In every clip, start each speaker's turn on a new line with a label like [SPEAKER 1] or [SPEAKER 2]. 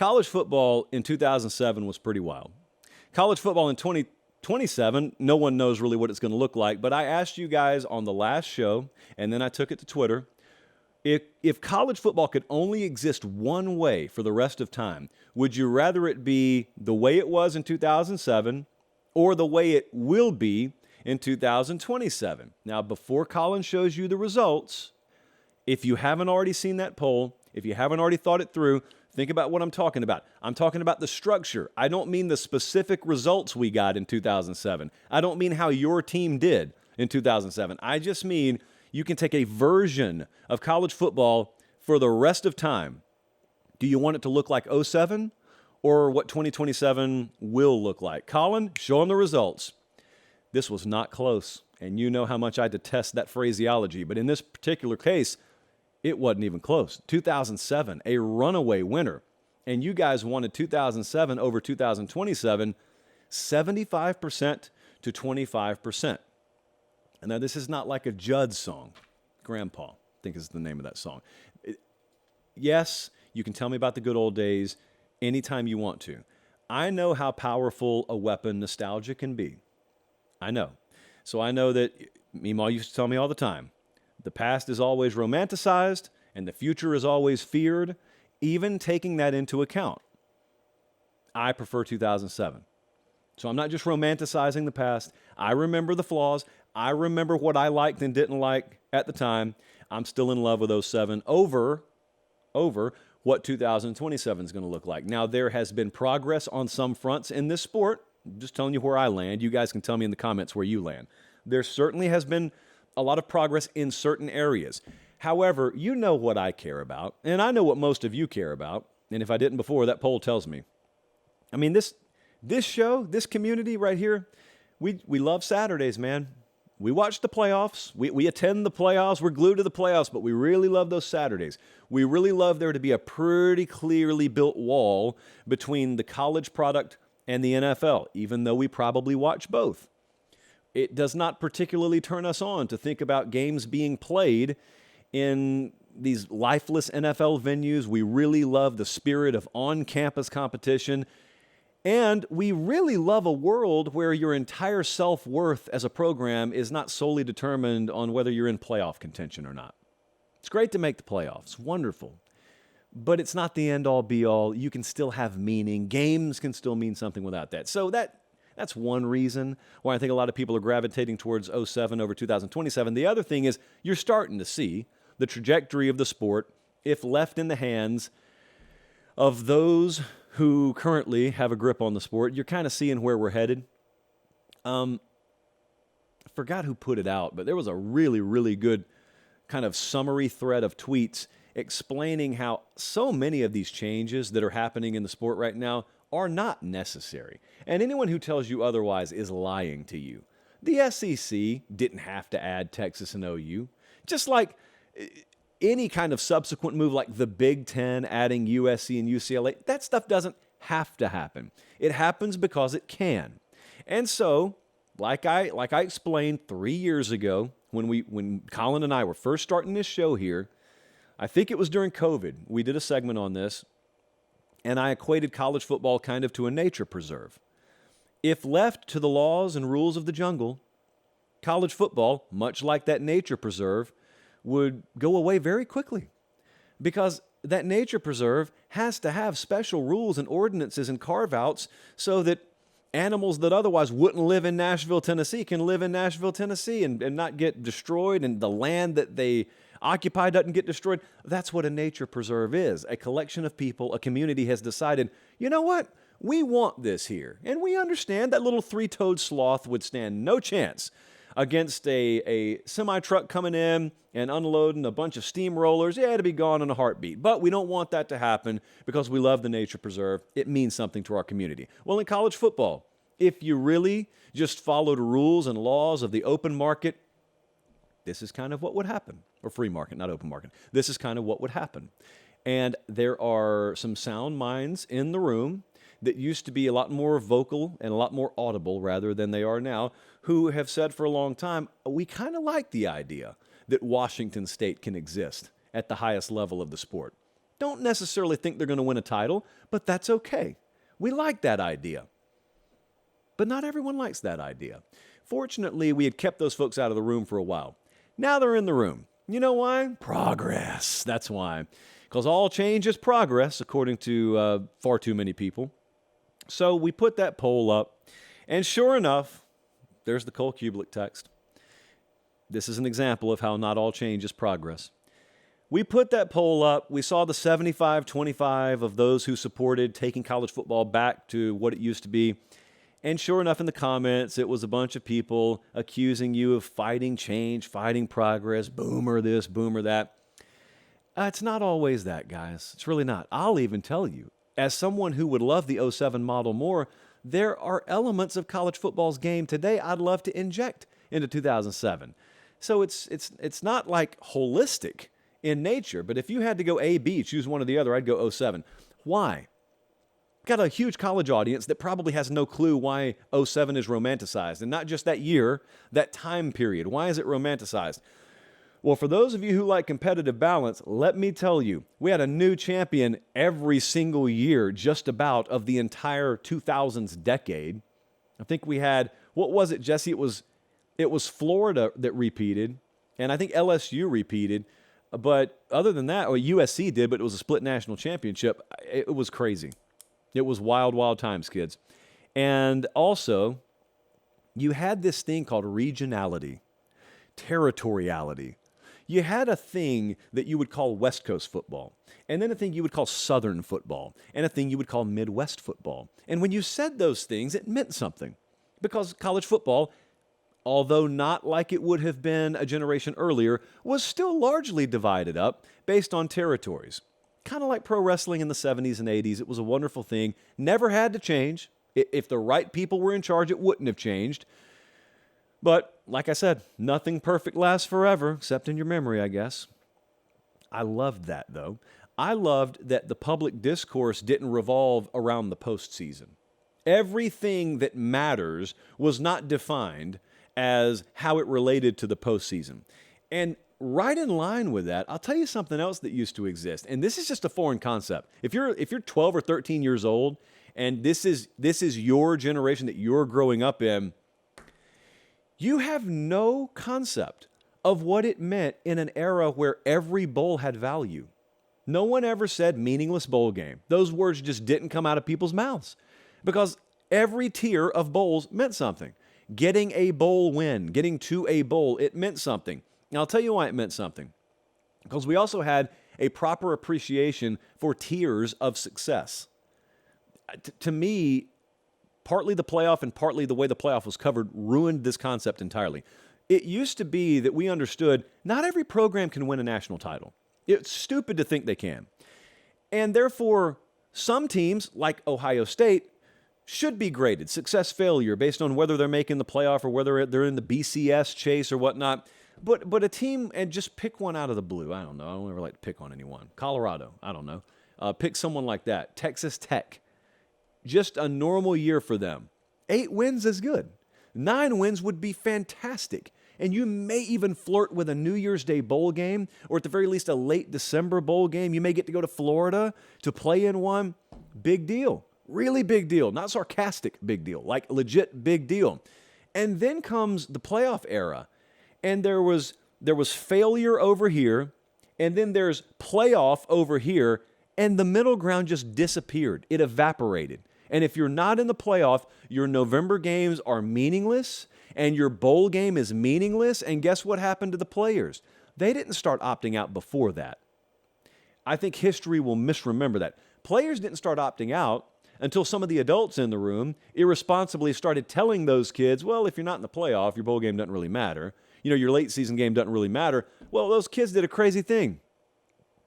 [SPEAKER 1] College football in 2007 was pretty wild. College football in 2027, no one knows really what it's going to look like, but I asked you guys on the last show, and then I took it to Twitter, if college football could only exist one way for the rest of time, would you rather it be the way it was in 2007 or the way it will be in 2027? Now, before Colin shows you the results, if you haven't already seen that poll, if you haven't already thought it through, think about what I'm talking about. I'm talking about the structure. I don't mean the specific results we got in 2007. I don't mean how your team did in 2007. I just mean you can take a version of college football for the rest of time. Do you want it to look like '07 or what 2027 will look like? Colin, show them the results. This was not close, and you know how much I detest that phraseology, but in this particular case, it wasn't even close. 2007, a runaway winner. And you guys wanted 2007 over 2027, 75% to 25%. And now this is not like a Judd song. Grandpa, I think is the name of that song. Yes, you can tell me about the good old days anytime you want to. I know how powerful a weapon nostalgia can be. I know. So I know that Meemaw used to tell me all the time, the past is always romanticized, and the future is always feared, even taking that into account. I prefer 2007. So I'm not just romanticizing the past. I remember the flaws. I remember what I liked and didn't like at the time. I'm still in love with '07 over what 2027 is going to look like. Now, there has been progress on some fronts in this sport. I'm just telling you where I land. You guys can tell me in the comments where you land. There certainly has been a lot of progress in certain areas. However, you know what I care about, and I know what most of you care about, and if I didn't before, that poll tells me. I mean, this show, this community right here, we love Saturdays, man. We watch the playoffs. We attend the playoffs. We're glued to the playoffs, but we really love those Saturdays. We really love there to be a pretty clearly built wall between the college product and the NFL, even though we probably watch both. It does not particularly turn us on to think about games being played in these lifeless NFL venues. We really love the spirit of on-campus competition. And we really love a world where your entire self-worth as a program is not solely determined on whether you're in playoff contention or not. It's great to make the playoffs. Wonderful. But it's not the end-all, be-all. You can still have meaning. Games can still mean something without that. So that's one reason why I think a lot of people are gravitating towards '07 over 2027. The other thing is you're starting to see the trajectory of the sport, if left in the hands of those who currently have a grip on the sport. You're kind of seeing where we're headed. I forgot who put it out, but there was a really, really good kind of summary thread of tweets explaining how so many of these changes that are happening in the sport right now are not necessary. And anyone who tells you otherwise is lying to you. The SEC didn't have to add Texas and OU. Just like any kind of subsequent move like the Big Ten adding USC and UCLA, that stuff doesn't have to happen. It happens because it can. And so, like I explained 3 years ago when Colin and I were first starting this show here, I think it was during COVID, we did a segment on this, and I equated college football kind of to a nature preserve. If left to the laws and rules of the jungle, college football, much like that nature preserve, would go away very quickly, because that nature preserve has to have special rules and ordinances and carve-outs so that animals that otherwise wouldn't live in Nashville, Tennessee can live in Nashville, Tennessee and not get destroyed, and the land that they occupy doesn't get destroyed. That's what a nature preserve is. A collection of people, a community has decided, you know what? We want this here. And we understand that little three-toed sloth would stand no chance against a semi-truck coming in and unloading a bunch of steamrollers. Yeah, it'd be gone in a heartbeat. But we don't want that to happen because we love the nature preserve. It means something to our community. Well, in college football, if you really just followed rules and laws of the open market, this is kind of what would happen. Or free market, not open market. This is kind of what would happen. And there are some sound minds in the room that used to be a lot more vocal and a lot more audible rather than they are now, who have said for a long time, we kind of like the idea that Washington State can exist at the highest level of the sport. Don't necessarily think they're going to win a title, but that's okay. We like that idea. But not everyone likes that idea. Fortunately, we had kept those folks out of the room for a while. Now they're in the room. You know why? Progress. That's why. Because all change is progress, according to far too many people. So we put that poll up, and sure enough, there's the Cole Kublik text. This is an example of how not all change is progress. We put that poll up. We saw the 75-25 of those who supported taking college football back to what it used to be. And sure enough, in the comments, it was a bunch of people accusing you of fighting change, fighting progress, boomer this, boomer that. It's not always that, guys. It's really not. I'll even tell you, as someone who would love the '07 model more, there are elements of college football's game today I'd love to inject into 2007. So it's not like holistic in nature, but if you had to go A, B, choose one or the other, I'd go '07. Why? Got a huge college audience that probably has no clue why '07 is romanticized, and not just that year, that time period. Why is it romanticized? Well, for those of you who like competitive balance, let me tell you, we had a new champion every single year, just about, of the entire 2000s decade. I think we had, what was it, Jesse? It was Florida that repeated, and I think LSU repeated. But other than that, or USC did, but it was a split national championship. It was crazy. It was wild, wild times, kids. And also, you had this thing called regionality, territoriality. You had a thing that you would call West Coast football, and then a thing you would call Southern football, and a thing you would call Midwest football. And when you said those things, it meant something. Because college football, although not like it would have been a generation earlier, was still largely divided up based on territories. Kind of like pro wrestling in the 70s and 80s. It was a wonderful thing. Never had to change. If the right people were in charge, it wouldn't have changed. But, like I said, nothing perfect lasts forever, except in your memory, I guess. I loved that, though. I loved that the public discourse didn't revolve around the postseason. Everything that matters was not defined as how it related to the postseason. And right in line with that, I'll tell you something else that used to exist. And this is just a foreign concept. If you're 12 or 13 years old, and this is your generation that you're growing up in, you have no concept of what it meant in an era where every bowl had value. No one ever said meaningless bowl game. Those words just didn't come out of people's mouths because every tier of bowls meant something. Getting a bowl win, getting to a bowl, it meant something. Now, I'll tell you why it meant something. Because we also had a proper appreciation for tiers of success. To me, partly the playoff and partly the way the playoff was covered ruined this concept entirely. It used to be that we understood not every program can win a national title. It's stupid to think they can. And therefore, some teams, like Ohio State, should be graded success failure based on whether they're making the playoff or whether they're in the BCS chase or whatnot. But a team, and just pick one out of the blue. I don't know. I don't ever like to pick on anyone. Colorado. I don't know. Pick someone like that. Texas Tech. Just a normal year for them. 8 wins is good. 9 wins would be fantastic. And you may even flirt with a New Year's Day bowl game, or at the very least a late December bowl game. You may get to go to Florida to play in one. Big deal. Really big deal. Not sarcastic big deal. Like legit big deal. And then comes the playoff era. And there was failure over here, and then there's playoff over here, and the middle ground just disappeared. It evaporated. And if you're not in the playoff, your November games are meaningless, and your bowl game is meaningless, and guess what happened to the players? They didn't start opting out before that. I think history will misremember that. Players didn't start opting out until some of the adults in the room irresponsibly started telling those kids, well, if you're not in the playoff, your bowl game doesn't really matter. You know, your late season game doesn't really matter. Well, those kids did a crazy thing.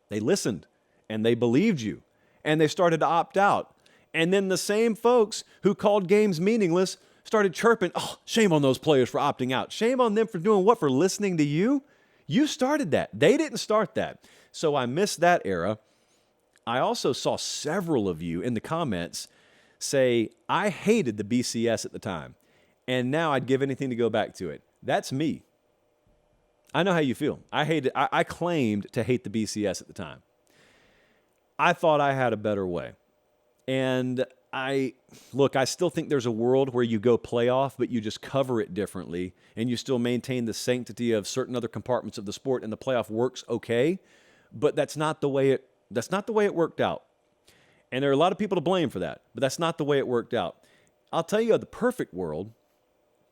[SPEAKER 1] They listened, and they believed you, and they started to opt out. And then the same folks who called games meaningless started chirping, oh, shame on those players for opting out. Shame on them for doing what? For listening to you? You started that. They didn't start that. So I missed that era. I also saw several of you in the comments say, I hated the BCS at the time, and now I'd give anything to go back to it. That's me. I know how you feel. I claimed to hate the BCS at the time. I thought I had a better way. And I still think there's a world where you go playoff, but you just cover it differently and you still maintain the sanctity of certain other compartments of the sport and the playoff works okay, but that's not the way it worked out. And there are a lot of people to blame for that, but that's not the way it worked out. I'll tell you the perfect world,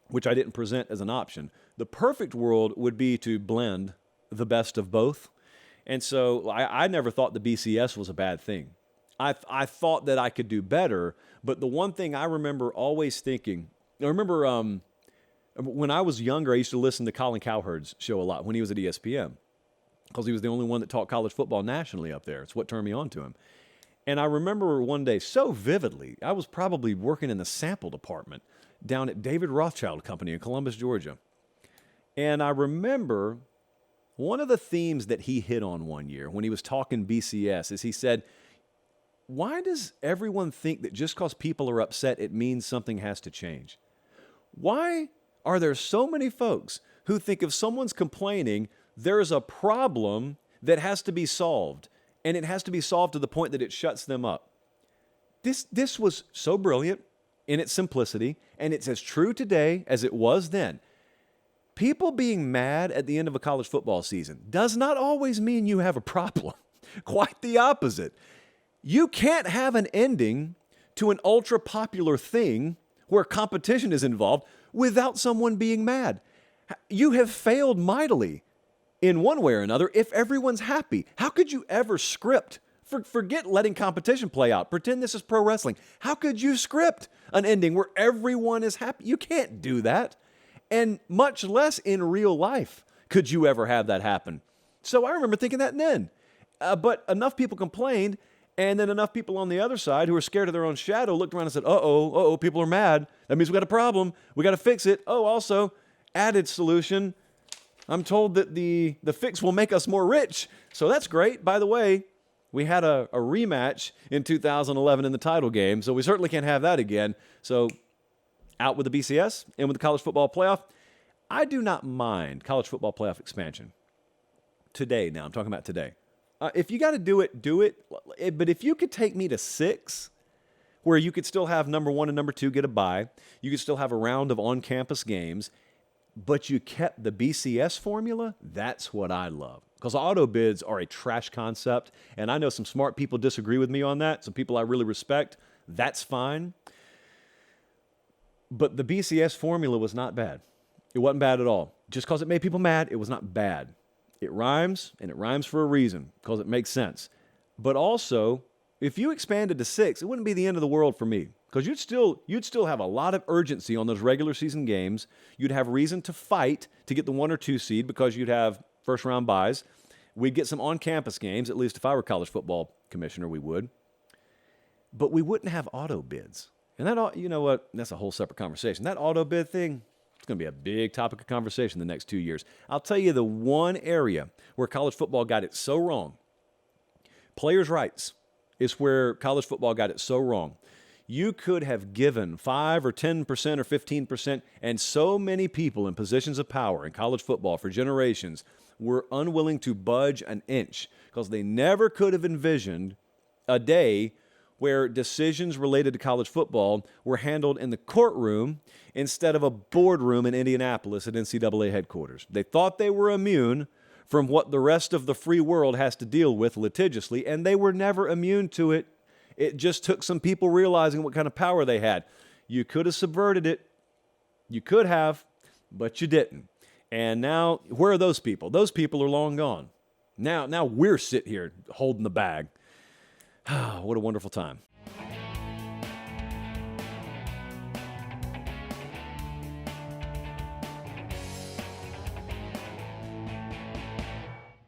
[SPEAKER 1] which I didn't present as an option. The perfect world would be to blend the best of both. And so I never thought the BCS was a bad thing. I thought that I could do better, but the one thing I remember always thinking, I remember when I was younger, I used to listen to Colin Cowherd's show a lot when he was at ESPN because he was the only one that taught college football nationally up there. It's what turned me on to him. And I remember one day so vividly, I was probably working in the sample department down at David Rothschild Company in Columbus, Georgia. And I remember one of the themes that he hit on one year when he was talking BCS is he said, why does everyone think that just because people are upset, it means something has to change? Why are there so many folks who think if someone's complaining, there's a problem that has to be solved, and it has to be solved to the point that it shuts them up? This was so brilliant in its simplicity, and it's as true today as it was then. People being mad at the end of a college football season does not always mean you have a problem. Quite the opposite. You can't have an ending to an ultra-popular thing where competition is involved without someone being mad. You have failed mightily in one way or another if everyone's happy. How could you ever script? Forget letting competition play out. Pretend this is pro wrestling. How could you script an ending where everyone is happy? You can't do that. And much less in real life could you ever have that happen. So I remember thinking that then. But enough people complained, and then enough people on the other side who were scared of their own shadow looked around and said, uh-oh, people are mad. That means we got a problem. We got to fix it. Oh, also, added solution. I'm told that the fix will make us more rich. So that's great. By the way, we had a rematch in 2011 in the title game, so we certainly can't have that again. So out with the BCS, in with the college football playoff. I do not mind college football playoff expansion. Today, now, I'm talking about today. If you got to do it, do it. But if you could take me to 6, where you could still have number 1 and number 2 get a bye, you could still have a round of on-campus games, but you kept the BCS formula, that's what I love. Because auto bids are a trash concept, and I know some smart people disagree with me on that, some people I really respect. That's fine. But the BCS formula was not bad. It wasn't bad at all. Just because it made people mad, it was not bad. It rhymes, and it rhymes for a reason, because it makes sense. But also, if you expanded to 6, it wouldn't be the end of the world for me, because you'd still have a lot of urgency on those regular season games. You'd have reason to fight to get the 1 or 2 seed because you'd have first-round buys. We'd get some on-campus games, at least if I were college football commissioner, we would. But we wouldn't have auto bids. And that, you know what, that's a whole separate conversation. That auto bid thing, it's going to be a big topic of conversation the next 2 years. I'll tell you the one area where college football got it so wrong. Players' rights is where college football got it so wrong. You could have given 5 or 10% or 15%, and so many people in positions of power in college football for generations were unwilling to budge an inch because they never could have envisioned a day where decisions related to college football were handled in the courtroom instead of a boardroom in Indianapolis at NCAA headquarters. They thought they were immune from what the rest of the free world has to deal with litigiously, and they were never immune to it. It just took some people realizing what kind of power they had. You could have subverted it. You could have, but you didn't. And now, where are those people? Those people are long gone. Now we're sitting here holding the bag. What a wonderful time.